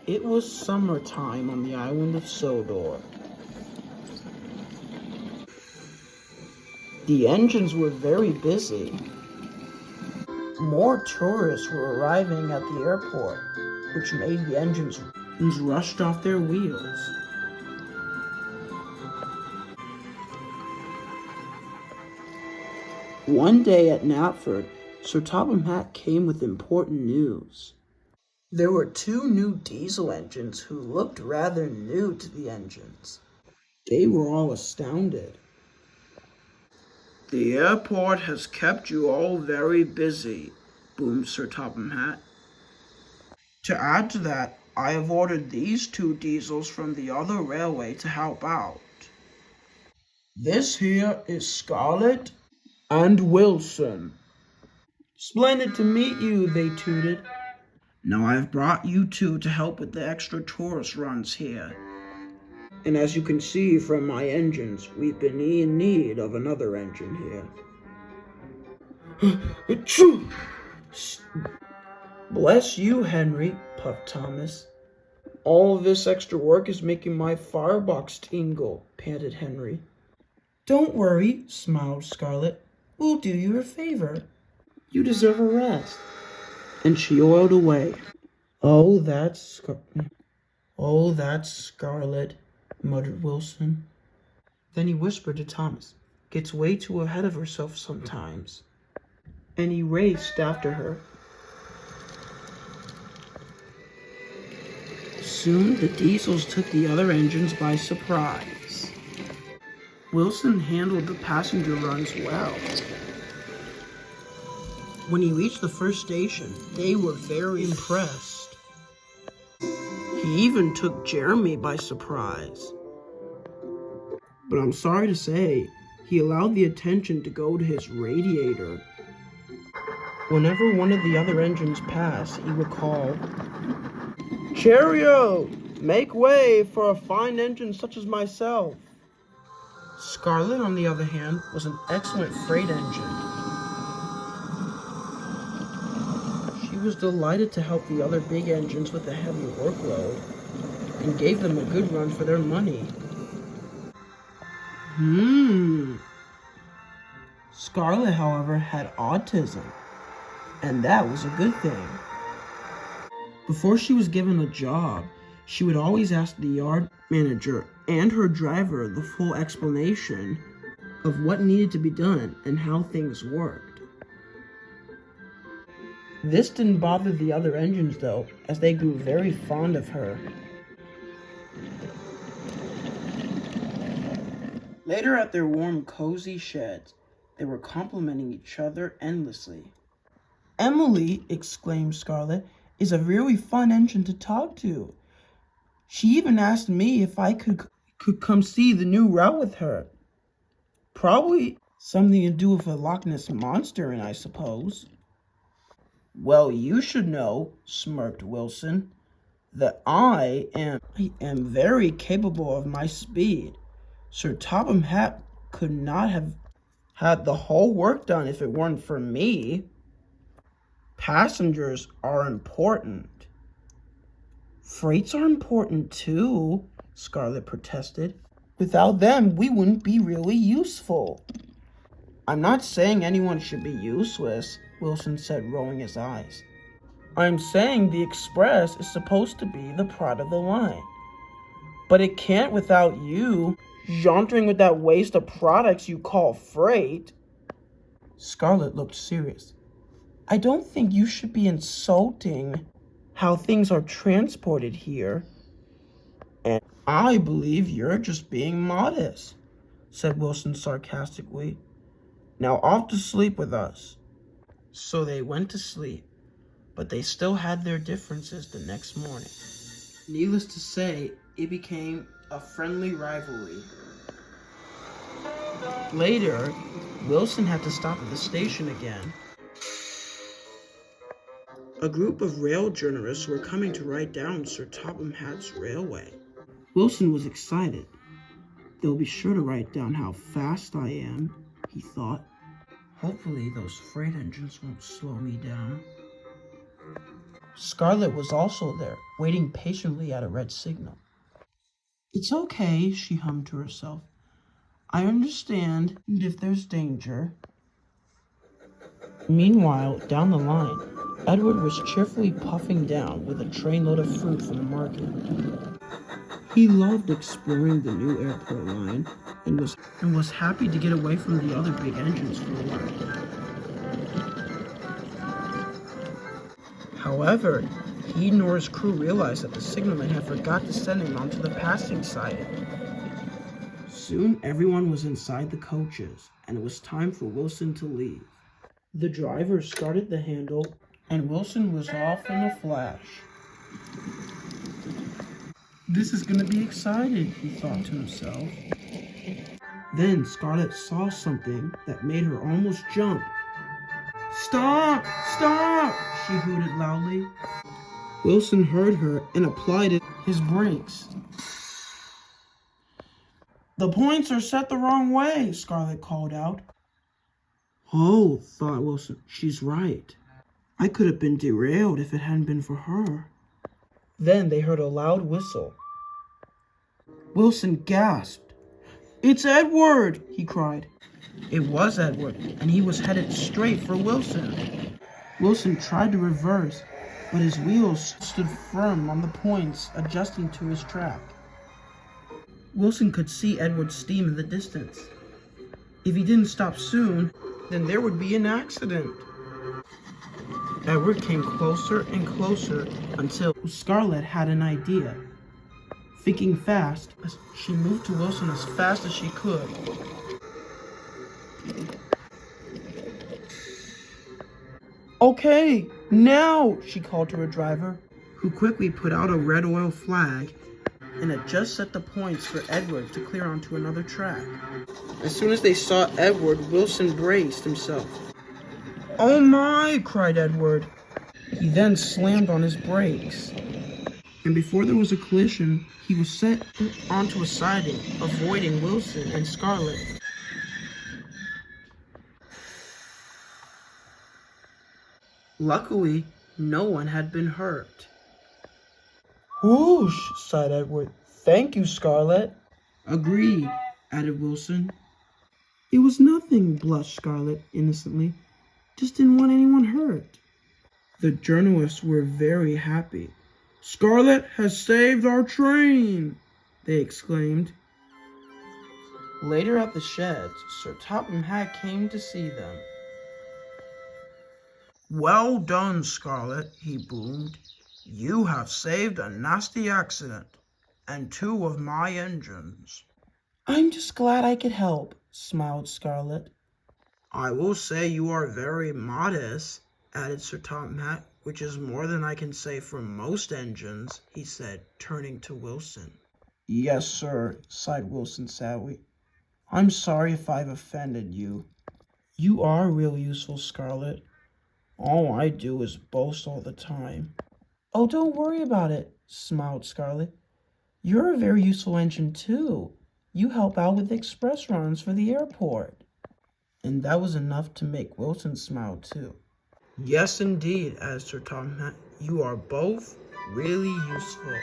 It was summertime on the island of Sodor. The engines were very busy. More tourists were arriving at the airport, which made the engines rushed off their wheels. One day at Knapford, Sir Topham Hatt came with important news. There were 2 new diesel engines who looked rather new to the engines. They were all astounded. "The airport has kept you all very busy," boomed Sir Topham Hatt. "To add to that, I have ordered these 2 diesels from the other railway to help out. This here is Scarlett and Wilson." "Splendid to meet you," they tooted. "Now I've brought you 2 to help with the extra tourist runs here. And as you can see from my engines, we've been in need of another engine here." "Achoo! Bless you, Henry," puffed Thomas. "All this extra work is making my firebox tingle," panted Henry. "Don't worry," smiled Scarlett. "We'll do you a favor. You deserve a rest." And she oiled away. Oh, that's Scarlett," muttered Wilson. Then he whispered to Thomas, "Gets way too ahead of herself sometimes." And he raced after her. Soon the diesels took the other engines by surprise. Wilson handled the passenger runs well. When he reached the first station, they were very impressed. He even took Jeremy by surprise. But I'm sorry to say, he allowed the attention to go to his radiator. Whenever one of the other engines passed, he would call, "Cheerio! Make way for a fine engine such as myself." Scarlett, on the other hand, was an excellent freight engine. She was delighted to help the other big engines with the heavy workload and gave them a good run for their money. Scarlett, however, had autism, and that was a good thing. Before she was given a job, she would always ask the yard manager and her driver the full explanation of what needed to be done and how things worked. This didn't bother the other engines, though, as they grew very fond of her. Later, at their warm, cozy sheds, they were complimenting each other endlessly. "Emily," exclaimed Scarlett, "is a really fun engine to talk to. She even asked me if I could come see the new route with her. Probably something to do with a Loch Ness monster, I suppose." "Well, you should know," smirked Wilson, "that I am very capable of my speed. Sir Topham Hatt could not have had the whole work done if it weren't for me. Passengers are important." "Freights are important too," Scarlett protested. "Without them, we wouldn't be really useful." "I'm not saying anyone should be useless," Wilson said, rolling his eyes. "I'm saying the Express is supposed to be the pride of the line. But it can't without you jauntering with that waste of products you call freight." Scarlett looked serious. "I don't think you should be insulting how things are transported here. And I believe you're just being modest," said Wilson sarcastically. "Now off to sleep with us." So they went to sleep, but they still had their differences the next morning. Needless to say, it became a friendly rivalry. Later, Wilson had to stop at the station again. A group of rail journalists were coming to write down Sir Topham Hatt's railway. Wilson was excited. "They'll be sure to write down how fast I am," he thought. "Hopefully those freight engines won't slow me down." Scarlett was also there, waiting patiently at a red signal. "It's okay," she hummed to herself. "I understand if there's danger." Meanwhile, down the line, Edward was cheerfully puffing down with a trainload of fruit from the market. He loved exploring the new airport line and was happy to get away from the other big engines for a while. However, he nor his crew realized that the signalman had forgot to send him onto the passing side. Soon everyone was inside the coaches, and it was time for Wilson to leave. The driver started the handle, and Wilson was off in a flash. "This is going to be exciting," he thought to himself. Then Scarlett saw something that made her almost jump. "Stop! Stop!" she hooted loudly. Wilson heard her and applied his brakes. "The points are set the wrong way," Scarlett called out. "Oh," thought Wilson, "she's right. I could have been derailed if it hadn't been for her." Then they heard a loud whistle. Wilson gasped. "It's Edward!" he cried. It was Edward, and he was headed straight for Wilson. Wilson tried to reverse, but his wheels stood firm on the points, adjusting to his track. Wilson could see Edward's steam in the distance. If he didn't stop soon, then there would be an accident. Edward came closer and closer until Scarlett had an idea. Thinking fast, she moved to Wilson as fast as she could. "Okay, now," she called to her driver, who quickly put out a red oil flag and had just set the points for Edward to clear onto another track. As soon as they saw Edward, Wilson braced himself. "Oh my!" cried Edward. He then slammed on his brakes. And before there was a collision, he was set onto a siding, avoiding Wilson and Scarlett. Luckily, no one had been hurt. "Whoosh," sighed Edward. "Thank you, Scarlett." "Agreed," added Wilson. "It was nothing," blushed Scarlett innocently. "Just didn't want anyone hurt." The journalists were very happy. "Scarlett has saved our train!" they exclaimed. Later at the sheds, Sir Topham Hatt came to see them. "Well done, Scarlett," he boomed. "You have saved a nasty accident, and 2 of my engines." "I'm just glad I could help," smiled Scarlett. "I will say you are very modest," added Sir Topham Hatt, "which is more than I can say for most engines," he said, turning to Wilson. "Yes, sir," sighed Wilson sadly. "I'm sorry if I've offended you." "You are real useful, Scarlett. All I do is boast all the time." "Oh, don't worry about it," smiled Scarlett. "You're a very useful engine, too. You help out with express runs for the airport." And that was enough to make Wilson smile, too. "Yes, indeed," added Sir Topham Hatt. "You are both really useful."